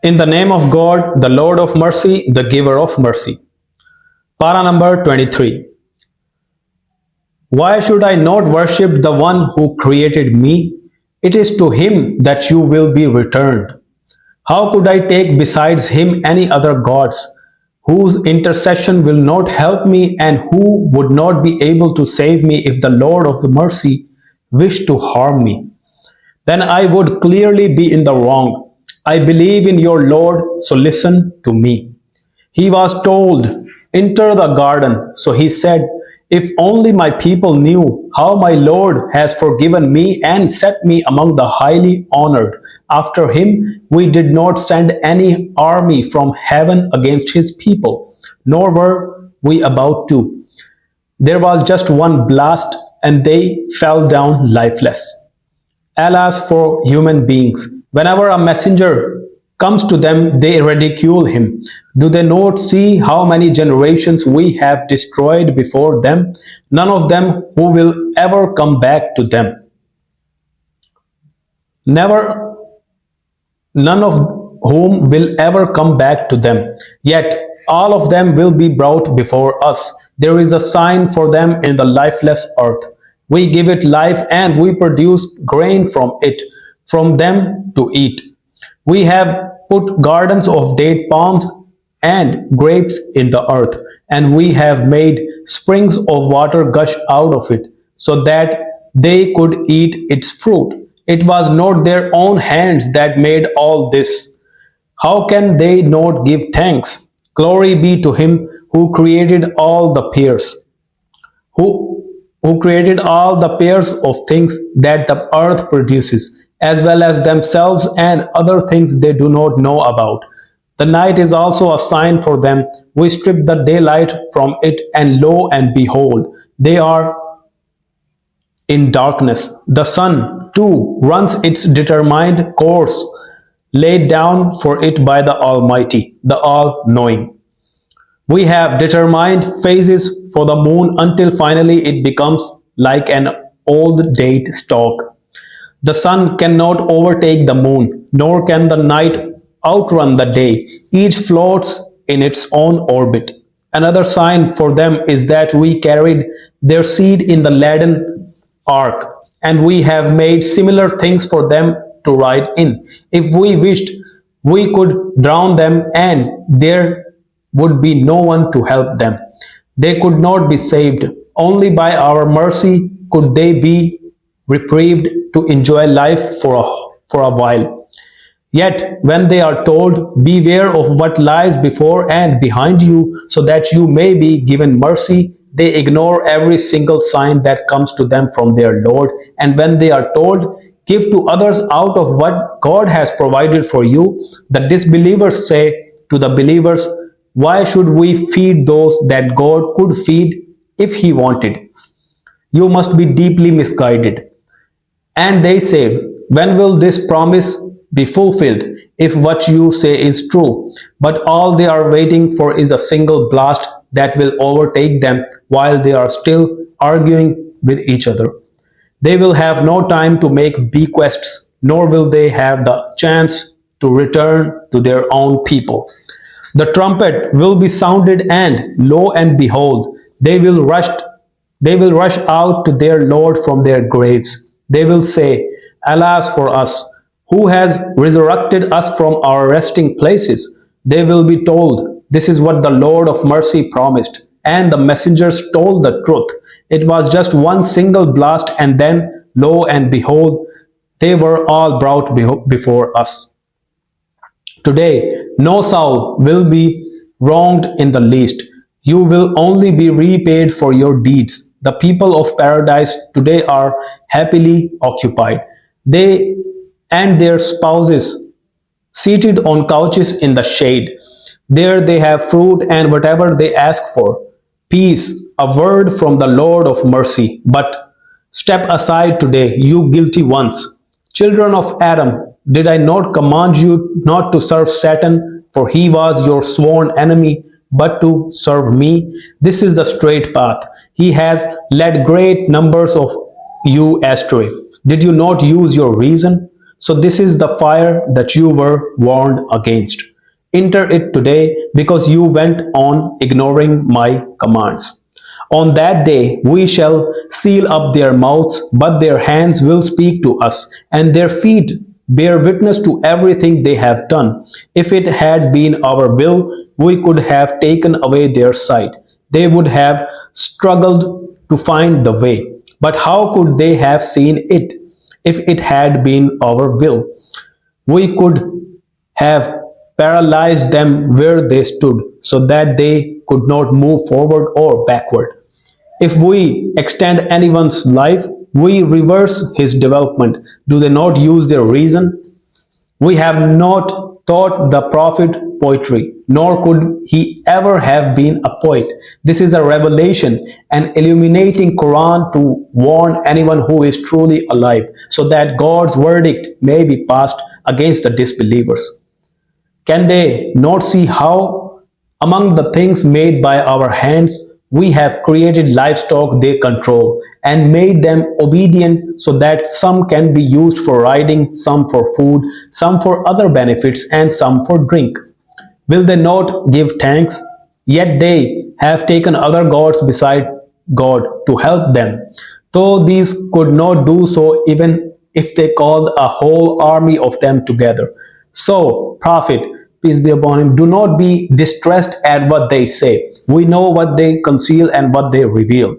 In the name of God, the Lord of mercy, the giver of mercy. Parah number 23. Why should I not worship the one who created me? It is to him that you will be returned. How could I take besides him any other gods, whose intercession will not help me and who would not be able to save me if the Lord of the mercy wished to harm me? Then I would clearly be in the wrong. I believe in your Lord, so listen to me. He was told, enter the garden. So he said, if only my people knew how my Lord has forgiven me and set me among the highly honored. After him, we did not send any army from heaven against his people, nor were we about to. There was just one blast, and they fell down lifeless. Alas for human beings, whenever a messenger comes to them, they ridicule him. Do they not see how many generations we have destroyed before them? None of them who will ever come back to them. Never, none of whom will ever come back to them. Yet all of them will be brought before us. There is a sign for them in the lifeless earth. We give it life and we produce grain from it, from them to eat. We have put gardens of date palms and grapes in the earth, and we have made springs of water gush out of it, so that they could eat its fruit. It was not their own hands that made all this. How can they not give thanks? Glory be to him who created all the pairs, who created all the pairs of things that the earth produces, as well as themselves and other things they do not know about. The night is also a sign for them. We strip the daylight from it, and lo and behold, they are in darkness. The sun, too, runs its determined course, laid down for it by the Almighty, the All-Knowing. We have determined phases for the moon until finally it becomes like an old date stalk. The sun cannot overtake the moon, nor can the night outrun the day. Each floats in its own orbit. Another sign for them is that we carried their seed in the laden ark, and we have made similar things for them to ride in. If we wished, we could drown them, and there would be no one to help them. They could not be saved. Only by our mercy could they be reprieved to enjoy life for a while. Yet when they are told, beware of what lies before and behind you, so that you may be given mercy, they ignore every single sign that comes to them from their Lord. And when they are told, give to others out of what God has provided for you, the disbelievers say to the believers, why should we feed those that God could feed if he wanted? You must be deeply misguided. And they say, when will this promise be fulfilled, if what you say is true? But all they are waiting for is a single blast that will overtake them while they are still arguing with each other. They will have no time to make bequests, nor will they have the chance to return to their own people. The trumpet will be sounded, and lo and behold, they will rush out to their Lord from their graves. They will say, alas for us, who has resurrected us from our resting places? They will be told, this is what the Lord of mercy promised, and the messengers told the truth. It was just one single blast, and then, lo and behold, they were all brought before us. Today, no soul will be wronged in the least. You will only be repaid for your deeds. The people of paradise today are happily occupied. They and their spouses seated on couches in the shade. There they have fruit and whatever they ask for. Peace, a word from the Lord of mercy. But step aside today, you guilty ones. Children of Adam, did I not command you not to serve Satan, for he was your sworn enemy, but to serve me? This is the straight path. He has led great numbers of you astray. Did you not use your reason? So this is the fire that you were warned against. Enter it today because you went on ignoring my commands. On that day we shall seal up their mouths, but their hands will speak to us, and their feet bear witness to everything they have done. If it had been our will, we could have taken away their sight. They would have struggled to find the way. But how could they have seen it if it had been our will? We could have paralyzed them where they stood so that they could not move forward or backward. If we extend anyone's life, we reverse his development. Do they not use their reason? We have not taught the prophet poetry, nor could he ever have been a poet. This is a revelation, an illuminating Qur'an to warn anyone who is truly alive, so that God's verdict may be passed against the disbelievers. Can they not see how, among the things made by our hands, we have created livestock they control and made them obedient so that some can be used for riding, some for food, some for other benefits, and some for drink? Will they not give thanks? Yet they have taken other gods beside God to help them, though these could not do so even if they called a whole army of them together. So, Prophet, peace be upon him, do not be distressed at what they say. We know what they conceal and what they reveal.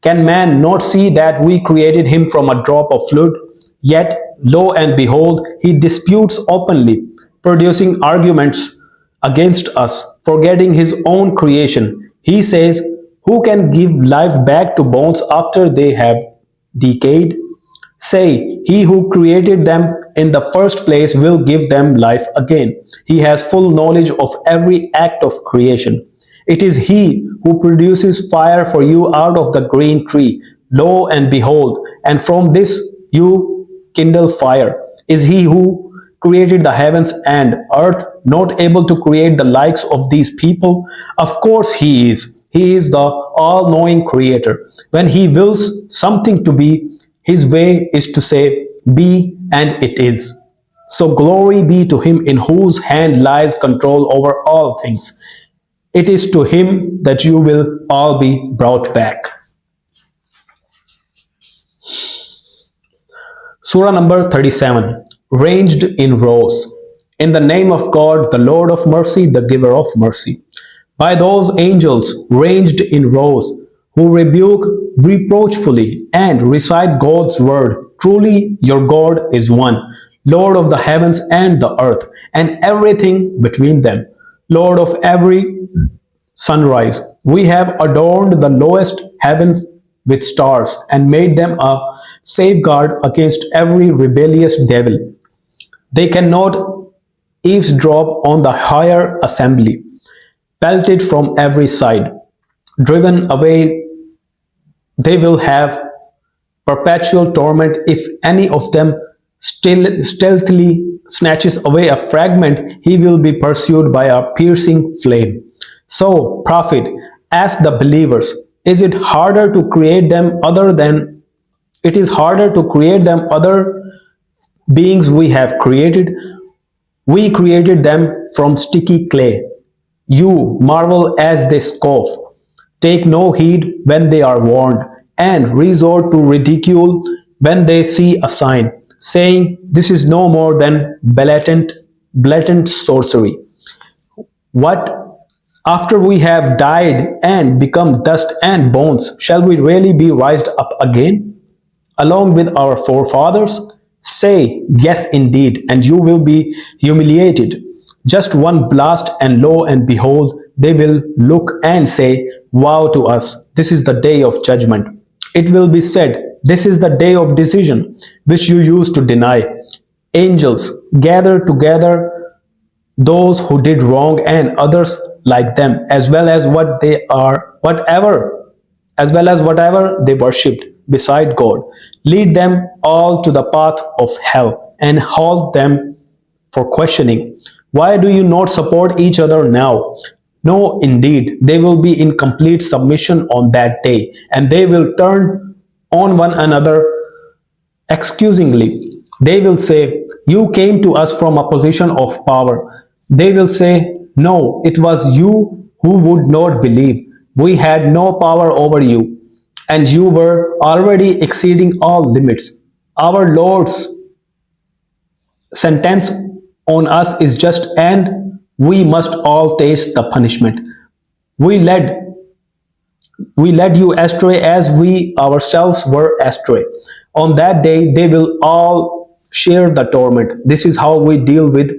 Can man not see that we created him from a drop of fluid? Yet, lo and behold, he disputes openly, producing arguments against us, forgetting his own creation. He says, who can give life back to bones after they have decayed? Say, he who created them in the first place will give them life again. He has full knowledge of every act of creation. It is he who produces fire for you out of the green tree. Lo and behold, and from this you kindle fire. Is he who created the heavens and earth not able to create the likes of these people? Of course he is. He is the all-knowing creator. When he wills something to be, his way is to say, be, and it is. So glory be to him in whose hand lies control over all things. It is to him that you will all be brought back. Surah number 37, ranged in rows. In the name of God, the Lord of mercy, the giver of mercy. By those angels ranged in rows, who rebuke reproachfully and recite God's word. Truly your God is one, Lord of the heavens and the earth, and everything between them, Lord of every sunrise. We have adorned the lowest heavens with stars and made them a safeguard against every rebellious devil. They cannot eavesdrop on the higher assembly, pelted from every side. Driven away, they will have perpetual torment. If any of them stealthily snatches away a fragment, he will be pursued by a piercing flame. So, Prophet, ask the believers, is it harder to create them other beings we have created? We created them from sticky clay. You marvel as they scoff, take no heed when they are warned, and resort to ridicule when they see a sign, saying, this is no more than blatant sorcery. What? After we have died and become dust and bones, shall we really be raised up again, along with our forefathers? Say, yes indeed, and you will be humiliated. Just one blast, and lo and behold, they will look and say, woe to us, this is the day of judgment. It will be said, this is the day of decision, which you used to deny. Angels, gather together those who did wrong and others like them, as well as whatever they worshipped beside God. Lead them all to the path of hell and halt them for questioning. Why do you not support each other now? No, indeed, they will be in complete submission on that day, and they will turn on one another excusingly. They will say, "You came to us from a position of power." They will say, "No, it was you who would not believe. We had no power over you, and you were already exceeding all limits. Our Lord's sentence on us is just, and we must all taste the punishment. We led we led you astray as we ourselves were astray. On that day, they will all share the torment. This is how we deal with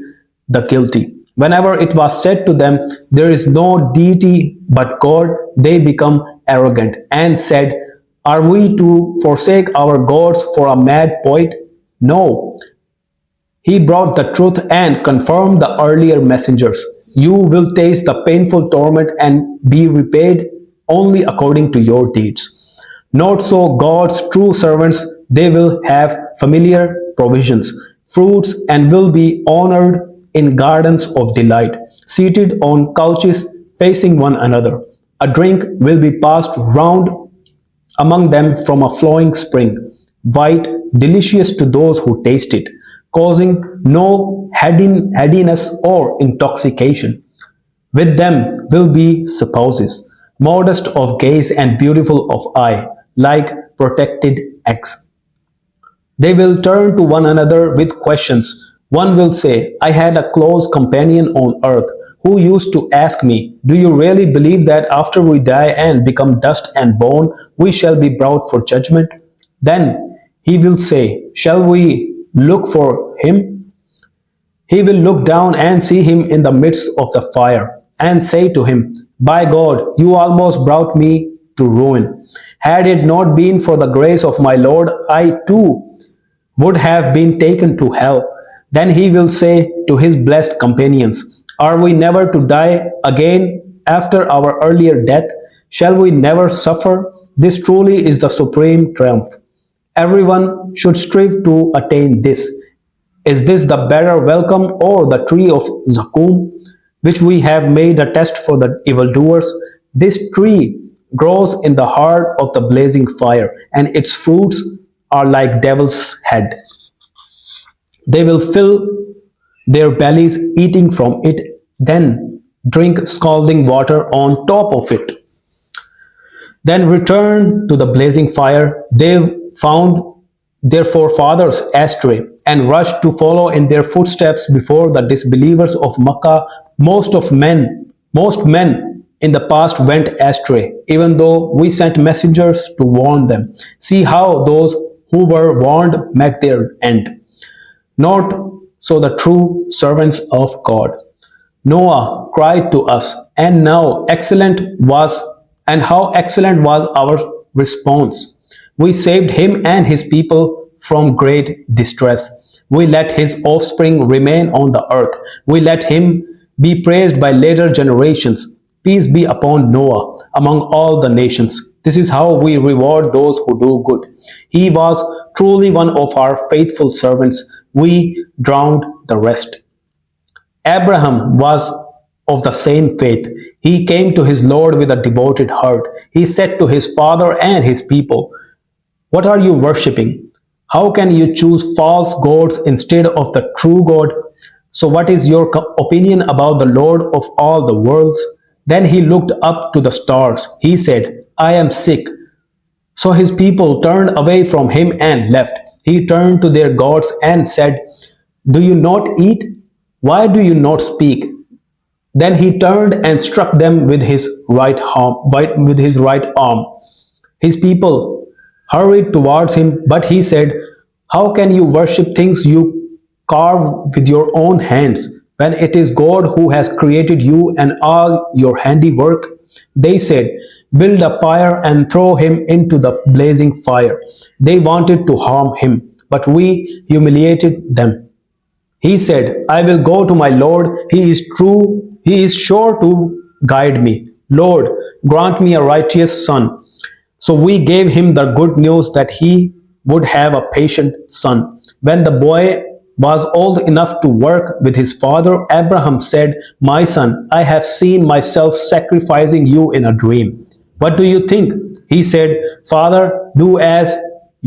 the guilty. Whenever it was said to them, "There is no deity but God," they become arrogant and said, "Are we to forsake our gods for a mad poet?" No, he brought the truth and confirmed the earlier messengers. You will taste the painful torment and be repaid only according to your deeds. Not so God's true servants, they will have familiar provisions, fruits, and will be honored in gardens of delight, seated on couches facing one another. A drink will be passed round among them from a flowing spring, white, delicious to those who taste it, causing no headiness or intoxication. With them will be spouses, modest of gaze and beautiful of eye, like protected eggs. They will turn to one another with questions. One will say, "I had a close companion on earth who used to ask me, 'Do you really believe that after we die and become dust and bone, we shall be brought for judgment?' Then he will say, 'Shall we look for him?' He will look down and see him in the midst of the fire and say to him, 'By God, you almost brought me to ruin. Had it not been for the grace of my Lord, I too would have been taken to hell.' Then he will say to his blessed companions, 'Are we never to die again after our earlier death? Shall we never suffer? This truly is the supreme triumph. Everyone should strive to attain this. Is this the better welcome or the tree of Zakum, which we have made a test for the evildoers? This tree grows in the heart of the blazing fire, and its fruits are like devil's head. They will fill their bellies eating from it, then drink scalding water on top of it. Then return to the blazing fire. They found their forefathers astray and rushed to follow in their footsteps before the disbelievers of Makkah. Most men in the past went astray, even though we sent messengers to warn them. See how those who were warned met their end. Not so the true servants of God. Noah cried to us, and how excellent was our response. We saved him and his people from great distress. We let his offspring remain on the earth. We let him be praised by later generations. Peace be upon Noah among all the nations. This is how we reward those who do good. He was truly one of our faithful servants. We drowned the rest. Abraham was of the same faith. He came to his Lord with a devoted heart. He said to his father and his people, "What are you worshipping? How can you choose false gods instead of the true God? So what is your opinion about the Lord of all the worlds?" Then he looked up to the stars. He said, "I am sick." So his people turned away from him and left. He turned to their gods and said, "Do you not eat? Why do you not speak?" Then he turned and struck them with his right arm. His people hurried towards him, but he said, "How can you worship things you carve with your own hands, when it is God who has created you and all your handiwork?" They said, "Build a pyre and throw him into the blazing fire." They wanted to harm him, but we humiliated them. He said, "I will go to my Lord. He is true. He is sure to guide me. Lord, grant me a righteous son." So we gave him the good news that he would have a patient son. When the boy was old enough to work with his father, Abraham said, "My son, I have seen myself sacrificing you in a dream. What do you think?" He said, "Father, do as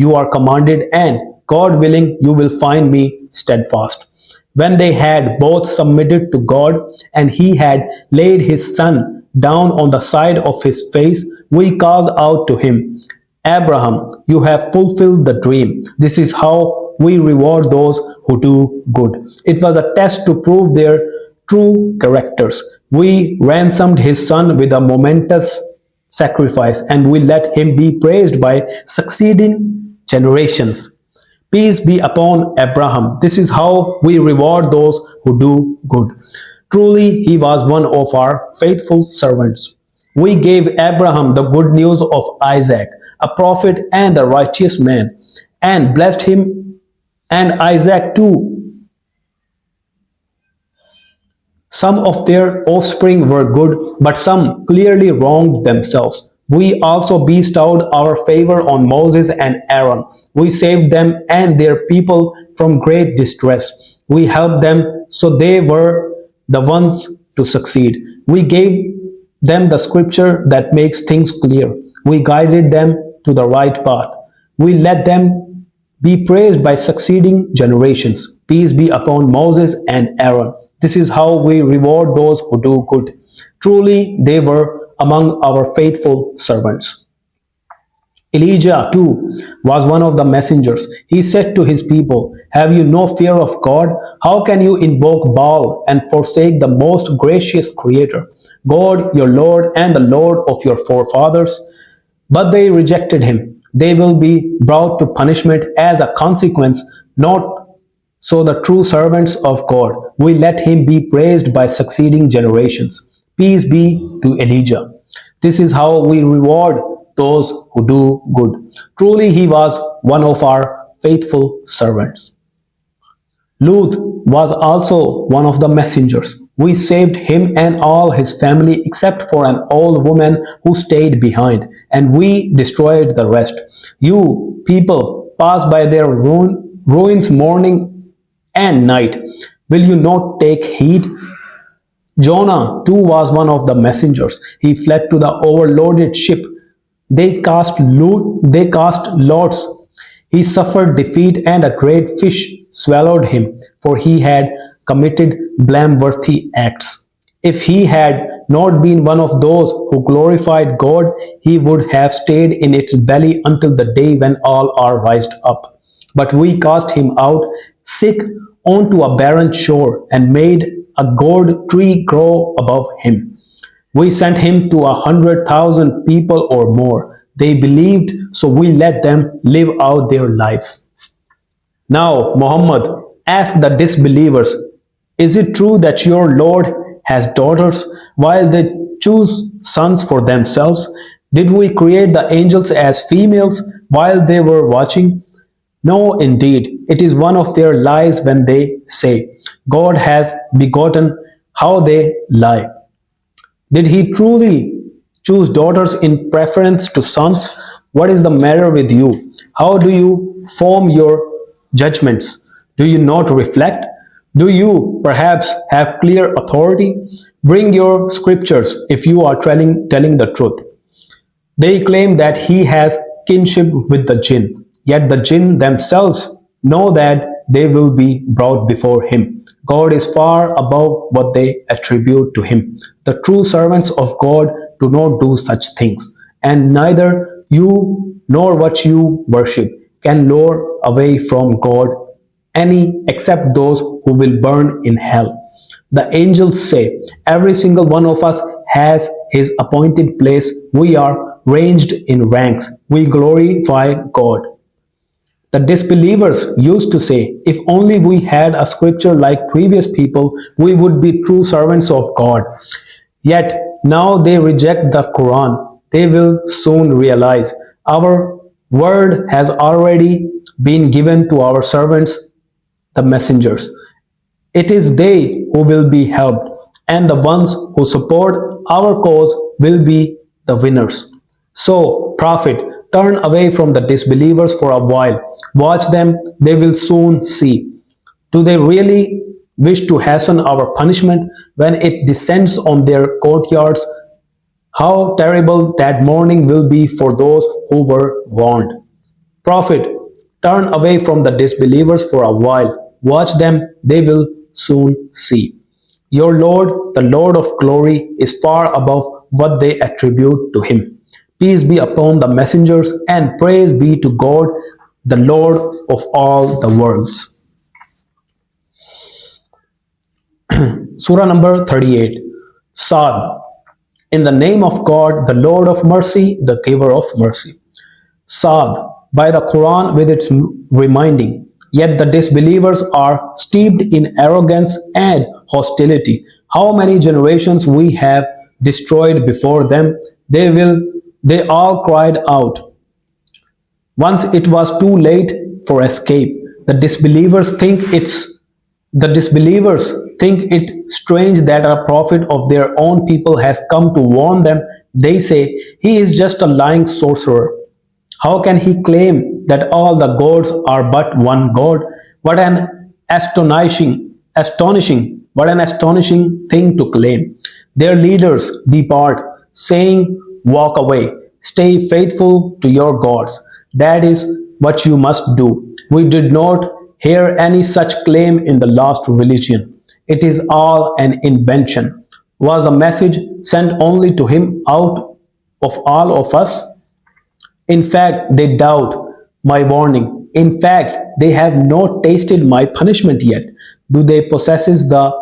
you are commanded." And God willing, you will find me steadfast. When they had both submitted to God, and he had laid his son down on the side of his face, we called out to him, Abraham, you have fulfilled the dream. This is how we reward those who do good. It was a test to prove their true characters. We ransomed his son with a momentous sacrifice, and we let him be praised by succeeding generations. Peace be upon Abraham. This is how we reward those who do good. Truly, he was one of our faithful servants. We gave Abraham the good news of Isaac, a prophet and a righteous man, and blessed him and Isaac too. Some of their offspring were good, but some clearly wronged themselves. We also bestowed our favor on Moses and Aaron. We saved them and their people from great distress. We helped them so they were the ones to succeed. We gave them the scripture that makes things clear. We guided them to the right path. We let them be praised by succeeding generations. Peace be upon Moses and Aaron. This is how we reward those who do good. Truly, they were among our faithful servants. Elijah too was one of the messengers. He said to his people, have you no fear of God? How can you invoke Baal and forsake the most gracious Creator, God your Lord and the Lord of your forefathers? But they rejected him. They will be brought to punishment as a consequence, not so the true servants of God. We let him be praised by succeeding generations. Peace be to Elijah. This is how we reward those who do good. Truly, he was one of our faithful servants. Lut was also one of the messengers. We saved him and all his family except for an old woman who stayed behind, and we destroyed the rest. You people pass by their ruins morning and night. Will you not take heed? Jonah too was one of the messengers. He fled to the overloaded ship. They cast lots. He suffered defeat, and a great fish swallowed him, for he had committed blameworthy acts. If he had not been one of those who glorified God, he would have stayed in its belly until the day when all are raised up. But we cast him out sick onto a barren shore and made a gourd tree grow above him. We sent him to 100,000 people or more. They believed, so we let them live out their lives. Now, Muhammad asked the disbelievers, is it true that your Lord has daughters while they choose sons for themselves? Did we create the angels as females while they were watching? No, indeed, it is one of their lies when they say, God has begotten. How they lie. Did he truly choose daughters in preference to sons? What is the matter with you? How do you form your judgments? Do you not reflect? Do you perhaps have clear authority? Bring your scriptures if you are telling the truth. They claim that he has kinship with the jinn, yet the jinn themselves know that they will be brought before him. God is far above what they attribute to him. The true servants of God do not do such things, and neither you nor what you worship can lure away from God any except those who will burn in hell. The angels say, every single one of us has his appointed place. We are ranged in ranks. We glorify God. The disbelievers used to say, if only we had a scripture like previous people, we would be true servants of God. Yet now they reject the Qur'an. They will soon realize our word has already been given to our servants, the messengers. It is they who will be helped, and the ones who support our cause will be the winners. So, Prophet, turn away from the disbelievers for a while. Watch them, they will soon see. Do they really wish to hasten our punishment when it descends on their courtyards? How terrible that morning will be for those who were warned. Prophet, Turn away from the disbelievers for a while. Watch them, they will soon see. Your Lord, the Lord of glory, is far above what they attribute to him. Peace be upon the messengers and praise be to God, the Lord of all the worlds. Surah number 38. Sath. In the name of God, the Lord of mercy, the giver of mercy. Sath, by the Qur'an with its reminding. Yet the disbelievers are steeped in arrogance and hostility. How many generations we have destroyed before them? They all cried out. Once it was too late for escape. The disbelievers think it strange that a prophet of their own people has come to warn them. They say, he is just a lying sorcerer. How can he claim that all the gods are but one God? What an astonishing thing to claim. Their leaders depart, saying, walk away, stay faithful to your gods. That is what you must do. We did not hear any such claim in the last religion. It is all an invention. Was a message sent only to him out of all of us? In fact, they doubt my warning. In fact, they have not tasted my punishment yet. Do they possess the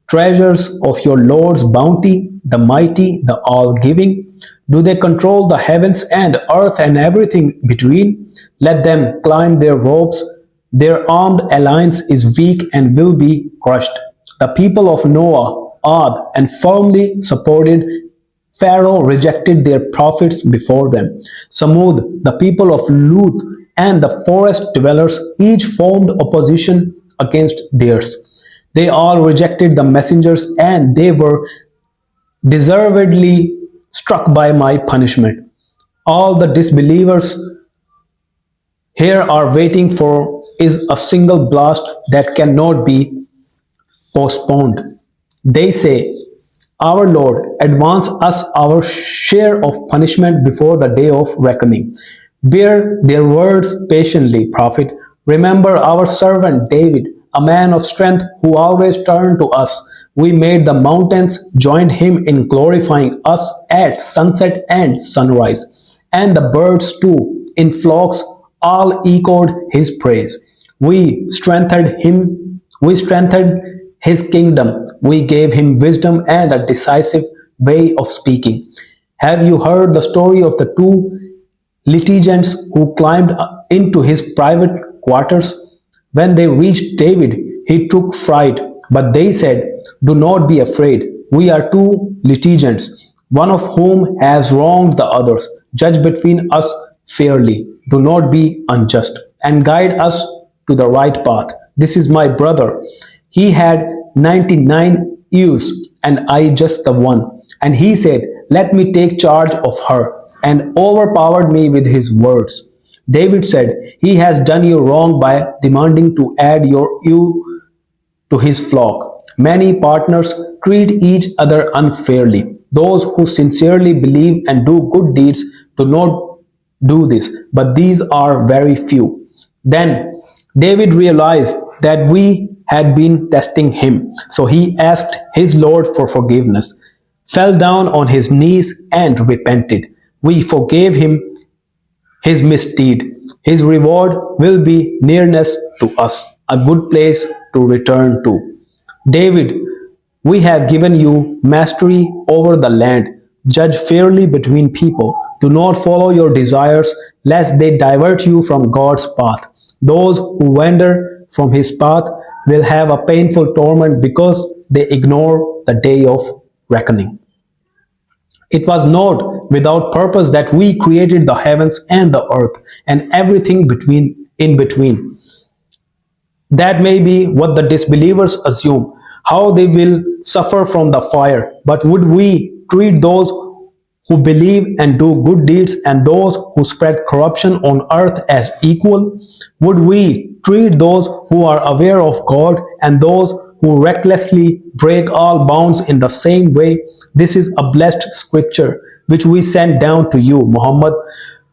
treasures of your Lord's bounty, the mighty, the all-giving? Do they control the heavens and earth and everything between? Let them climb their ropes. Their armed alliance is weak and will be crushed. The people of Noah, Ad, and firmly supported Pharaoh rejected their prophets before them. Samud, the people of Lut, and the forest dwellers each formed opposition against theirs. They all rejected the messengers and they were deservedly struck by my punishment. All the disbelievers here are waiting for is a single blast that cannot be postponed. They say, our Lord, advance us our share of punishment before the day of reckoning. Bear their words patiently, Prophet. Remember our servant David, a man of strength who always turned to us. We made the mountains, joined him in glorifying us at sunset and sunrise. And the birds too, in flocks, all echoed his praise. We strengthened his kingdom. We gave him wisdom and a decisive way of speaking. Have you heard the story of the two litigants who climbed into his private quarters? When they reached David, he took fright, but they said, do not be afraid. We are two litigants, one of whom has wronged the others. Judge between us fairly. Do not be unjust, and guide us to the right path. This is my brother. He had 99 ewes, and I just the one. And he said, let me take charge of her, and overpowered me with his words. David said, he has done you wrong by demanding to add your ewe to his flock. Many partners treat each other unfairly. Those who sincerely believe and do good deeds do not do this, but these are very few. Then David realized that we had been testing him, so he asked his Lord for forgiveness, fell down on his knees and repented. We forgave him his misdeed. His reward will be nearness to us, a good place to return to. David, we have given you mastery over the land. Judge fairly between people. Do not follow your desires, lest they divert you from God's path. Those who wander from his path will have a painful torment because they ignore the day of reckoning. It was not without purpose that we created the heavens and the earth and everything in between. That may be what the disbelievers assume, how they will suffer from the fire. But would we treat those who believe and do good deeds and those who spread corruption on earth as equal? Would we treat those who are aware of God and those who recklessly break all bounds in the same way? This is a blessed scripture which we send down to you, Muhammad,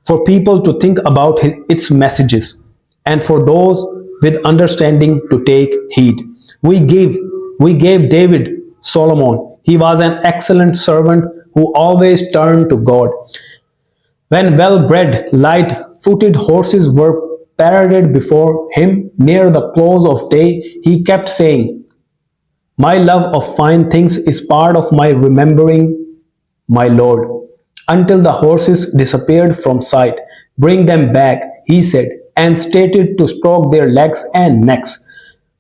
for people to think about its messages. and for those with understanding to take heed. We give we gave David Solomon. He was an excellent servant who always turned to God. When well-bred, light-footed horses were paraded before him near the close of day, he kept saying, "My love of fine things is part of my remembering my Lord." Until the horses disappeared from sight. "Bring them back," he said, and stated to stroke their legs and necks.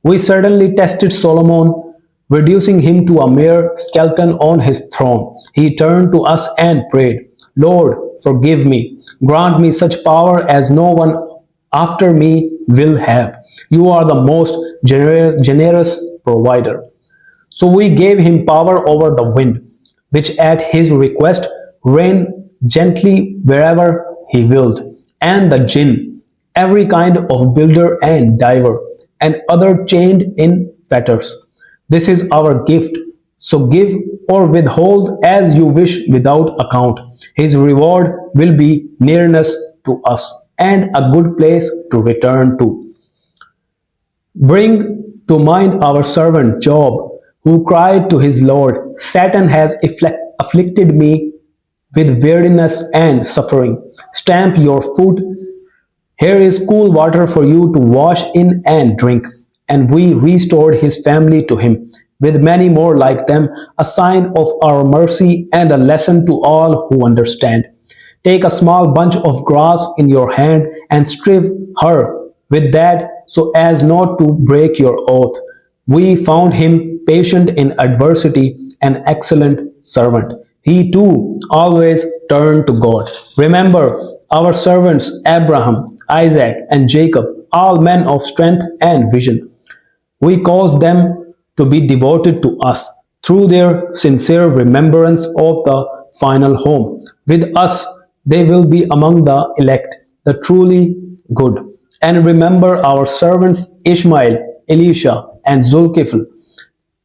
We certainly tested Solomon, reducing him to a mere skeleton on his throne. He turned to us and prayed, "Lord, forgive me. Grant me such power as no one after me will have. You are the most generous provider." So we gave him power over the wind, which at his request rained gently wherever he willed, and the jinn, every kind of builder and diver, and other chained in fetters. This is our gift, so give or withhold as you wish without account. His reward will be nearness to us and a good place to return to. Bring to mind our servant Job, who cried to his Lord, "Satan has afflicted me with weariness and suffering. Stamp your foot. Here is cool water for you to wash in and drink." And we restored his family to him, with many more like them, a sign of our mercy and a lesson to all who understand. Take a small bunch of grass in your hand and strive her with that so as not to break your oath. We found him patient in adversity, an excellent servant. He too always turned to God. Remember our servants Abraham, Isaac, and Jacob, all men of strength and vision. We caused them to be devoted to us through their sincere remembrance of the final home. With us, they will be among the elect, the truly good. And remember our servants Ishmael, Elisha, and Zulkifl,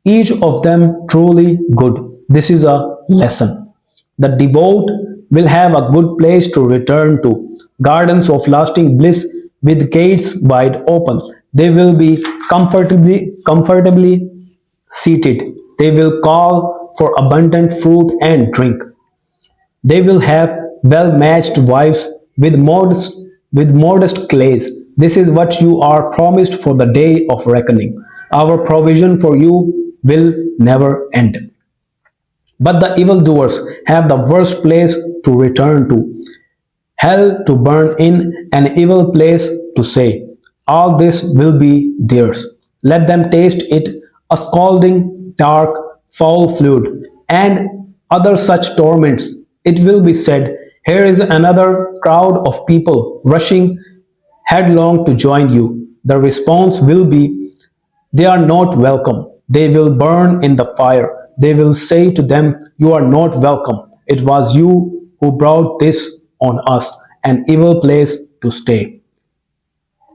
each of them truly good. This is a lesson. The devout will have a good place to return to, gardens of lasting bliss with gates wide open. They will be comfortably seated. They will call for abundant fruit and drink. They will have well-matched wives with modest clays. This is what you are promised for the day of reckoning. Our provision for you will never end. But the evildoers have the worst place to return to, hell to burn in, an evil place to say, "All this will be theirs." Let them taste it, a scalding, dark, foul fluid, and other such torments. It will be said, "Here is another crowd of people rushing headlong to join you." The response will be, "They are not welcome. They will burn in the fire." They will say to them, "You are not welcome. It was you who brought this on us, an evil place to stay."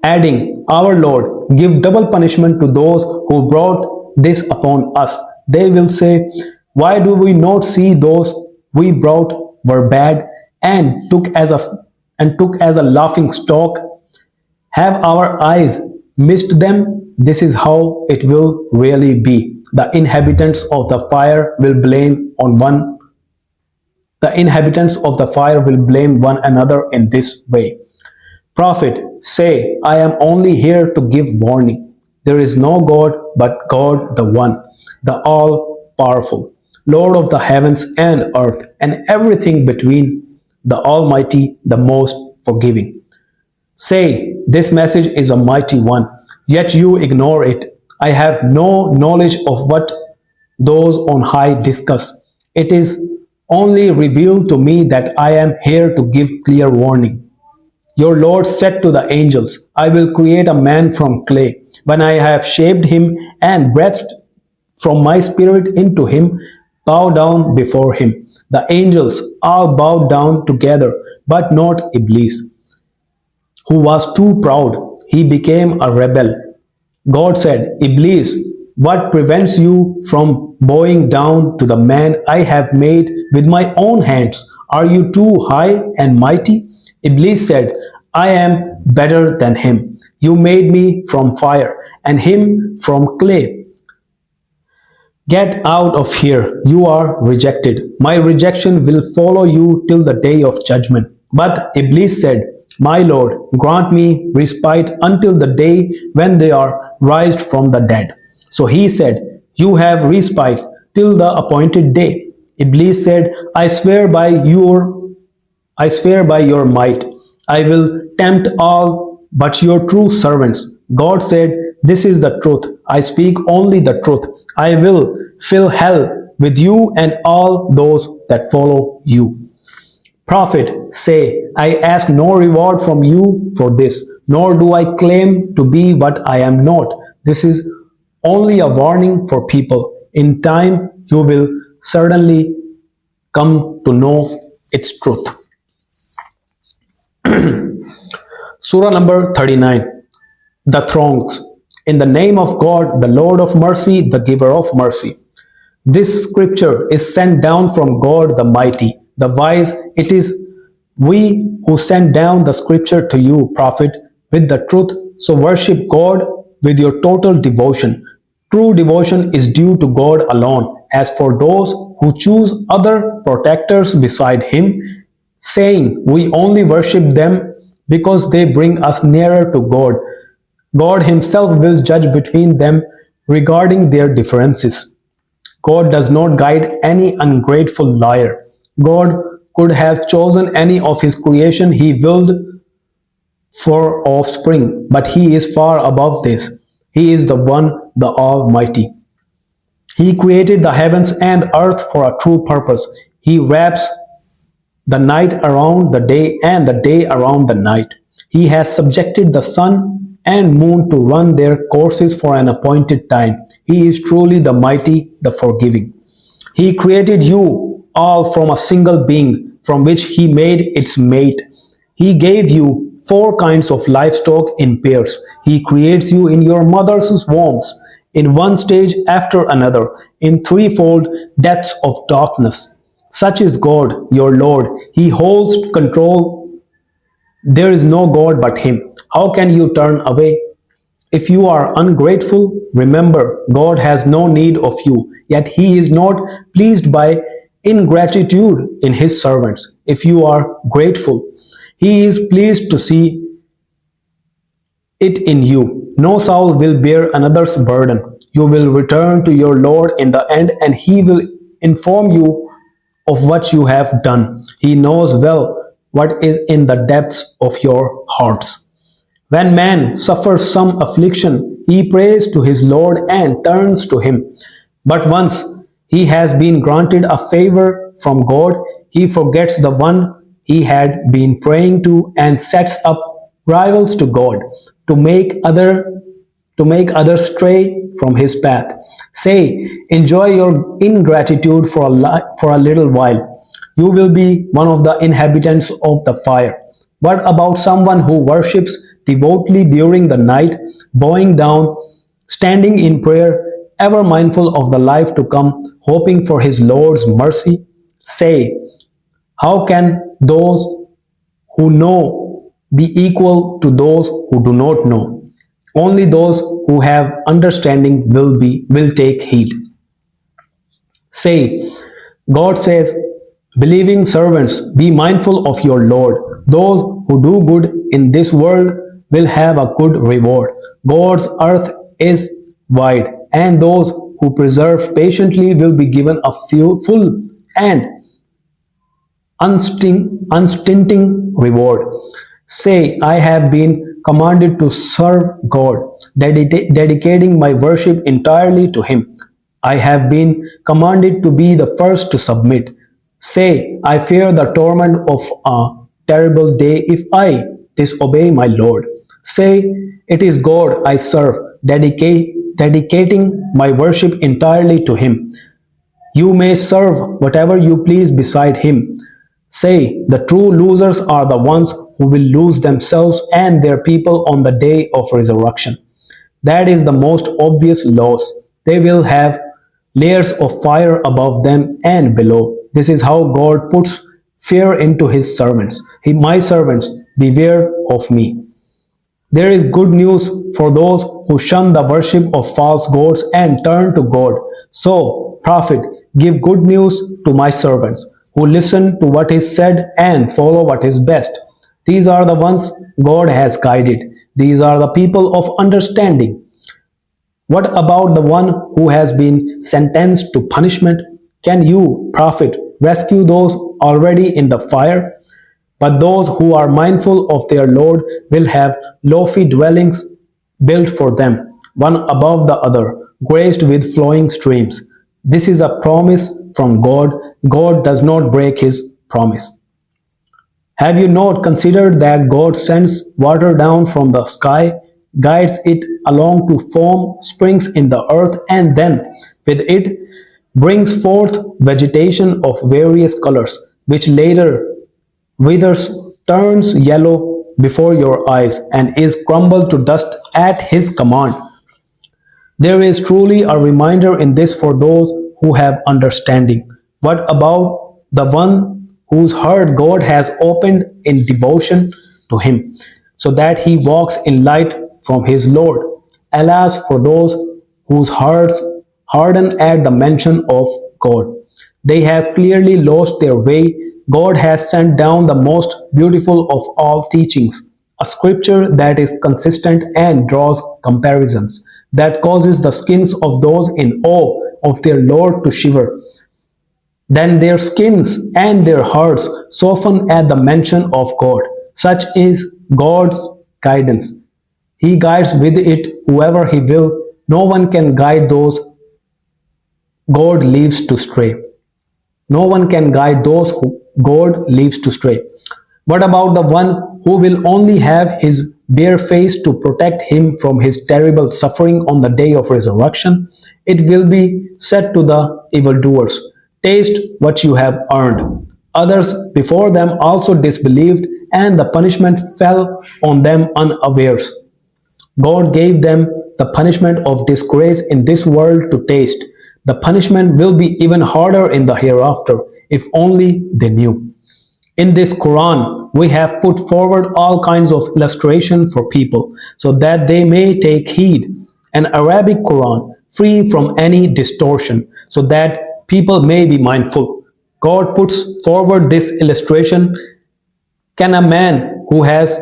Adding, "Our Lord, give double punishment to those who brought this upon us." They will say, "Why do we not see those we brought were bad and took as a laughing stock? Have our eyes missed them?" This is how it will really be. The inhabitants of the fire will blame one another in this way. Prophet, say, "I am only here to give warning. There is no God but God the One, the all-powerful, Lord of the heavens and earth, and everything between, the Almighty, the most forgiving." Say, "This message is a mighty one, yet you ignore it. I have no knowledge of what those on high discuss. It is only revealed to me that I am here to give clear warning." Your Lord said to the angels, "I will create a man from clay. When I have shaped him and breathed from my spirit into him, bow down before him." The angels all bowed down together, but not Iblis, who was too proud. He became a rebel. God said, "Iblis, what prevents you from bowing down to the man I have made with my own hands? Are you too high and mighty?" Iblis said, "I am better than him. You made me from fire, and him from clay. Get out of here, you are rejected. My rejection will follow you till the day of judgment. But Iblis said, My Lord, grant me respite until the day when they are raised from the dead. So he said, You have respite till the appointed day. Iblis said, I swear by your might, I will tempt all but your true servants. God said, This is the truth. I speak only the truth. I will fill hell with you and all those that follow you. Prophet, say, I ask no reward from you for this, nor do I claim to be what I am not. This is only a warning for people. In time, you will certainly come to know its truth. Surah number 39. The Throngs. In the name of God, the Lord of mercy, the giver of mercy. This scripture is sent down from God the Mighty, the Wise. It is we who sent down the scripture to you, Prophet, with the truth. So worship God with your total devotion. True devotion is due to God alone. As for those who choose other protectors beside Him, saying, We only worship them because they bring us nearer to God, God Himself will judge between them regarding their differences. God does not guide any ungrateful liar. God could have chosen any of His creation He willed for offspring, but He is far above this. He is the One, the Almighty. He created the heavens and earth for a true purpose. He wraps the night around the day and the day around the night. He has subjected the sun and moon to run their courses for an appointed time. He is truly the mighty, the forgiving. He created you all from a single being, from which He made its mate. He gave you 4 kinds of livestock in pairs. He creates you in your mother's wombs, in one stage after another, in threefold depths of darkness. Such is God, your Lord. He holds control. There is no God but Him. How can you turn away? If you are ungrateful, remember God has no need of you, yet He is not pleased by ingratitude in His servants. If you are grateful, He is pleased to see it in you. No soul will bear another's burden. You will return to your Lord in the end, and He will inform you of what you have done. He knows well what is in the depths of your hearts. When man suffers some affliction, he prays to his Lord and turns to Him. But once he has been granted a favor from God, he forgets the one he had been praying to and sets up rivals to God to make others stray from His path. Say, enjoy your ingratitude for a little while. You will be one of the inhabitants of the fire. What about someone who worships devoutly during the night, bowing down, standing in prayer, ever mindful of the life to come, hoping for his Lord's mercy? Say, how can those who know be equal to those who do not know? Only those who have understanding will take heed. Say, God says, believing servants, be mindful of your Lord. Those who do good in this world will have a good reward. God's earth is wide, and those who preserve patiently will be given a full and unstinting reward. Say, I have been commanded to serve God, dedicating my worship entirely to Him. I have been commanded to be the first to submit. Say, I fear the torment of a terrible day if I disobey my Lord. Say, it is God I serve, dedicating my worship entirely to Him. You may serve whatever you please beside Him. Say, the true losers are the ones who will lose themselves and their people on the day of resurrection. That is the most obvious loss. They will have layers of fire above them and below. This is how God puts fear into His servants. My servants, beware of me. There is good news for those who shun the worship of false gods and turn to God. So, Prophet, give good news to my servants who listen to what is said and follow what is best. These are the ones God has guided. These are the people of understanding. What about the one who has been sentenced to punishment? Can you, Prophet, rescue those already in the fire? But those who are mindful of their Lord will have lofty dwellings built for them, one above the other, graced with flowing streams. This is a promise from God. God does not break his promise. Have you not considered that God sends water down from the sky, guides it along to form springs in the earth, and then with it brings forth vegetation of various colors, which later withers, turns yellow before your eyes, and is crumbled to dust at his command? There is truly a reminder in this for those who have understanding. What about the one whose heart God has opened in devotion to him, so that he walks in light from his Lord? Alas for those whose hearts harden at the mention of God. They have clearly lost their way. God has sent down the most beautiful of all teachings, a scripture that is consistent and draws comparisons, that causes the skins of those in awe of their Lord to shiver. Then their skins and their hearts soften at the mention of God. Such is God's guidance. He guides with it whoever He will. No one can guide those God leaves to stray. No one can guide those who God leaves to stray. What about the one who will only have his bare face to protect him from his terrible suffering on the day of resurrection? It will be said to the evildoers, taste what you have earned. Others before them also disbelieved, and the punishment fell on them unawares. God gave them the punishment of disgrace in this world to taste. The punishment will be even harder in the hereafter, if only they knew. In this Quran, we have put forward all kinds of illustration for people so that they may take heed. An Arabic Quran free from any distortion so that people may be mindful. God puts forward this illustration. Can a man who has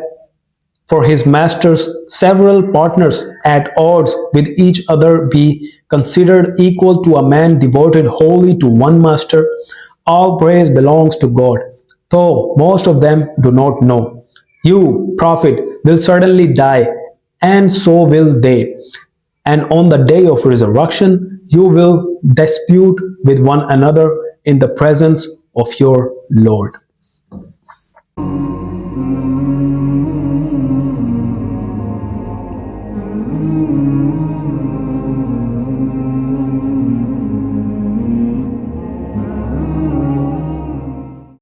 for his masters several partners at odds with each other be considered equal to a man devoted wholly to one master? All praise belongs to God, though most of them do not know. You, Prophet, will certainly die, and so will they. And on the day of resurrection, you will dispute with one another in the presence of your Lord.